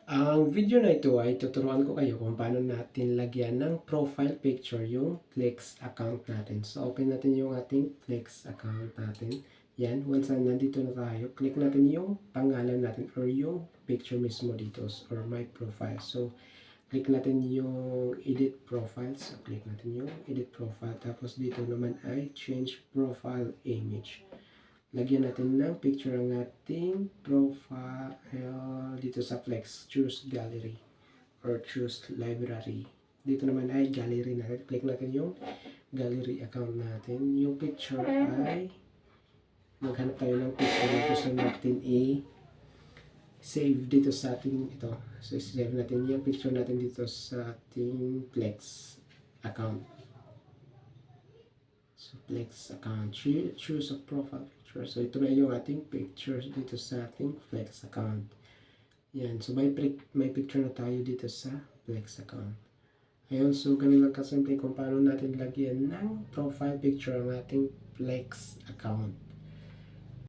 Ang video na ito ay tuturuan ko kayo kung paano natin lagyan ng profile picture yung Plex account natin. So, open natin yung ating Plex account natin. Yan, once na nandito na tayo, click natin yung pangalan natin or yung picture mismo dito or my profile. So, click natin yung edit profile. So, click natin yung edit profile. Tapos dito naman ay change profile image. Lagyan natin ng picture ang ating profile dito sa Plex. Choose gallery or choose library. Dito naman ay gallery natin. Click natin yung gallery account natin. Yung picture ay maghanap tayo ng picture na gusto natin save dito sa ating ito. So, save natin yung picture natin dito sa ating Plex account. So, Plex account. Choose a profile picture. So, ito na yung ating pictures dito sa ating Plex account. Yan. So, may picture na tayo dito sa Plex account. Ayun. So, ganun lang kasimple kung paano natin lagyan ng profile picture ang ating Plex account.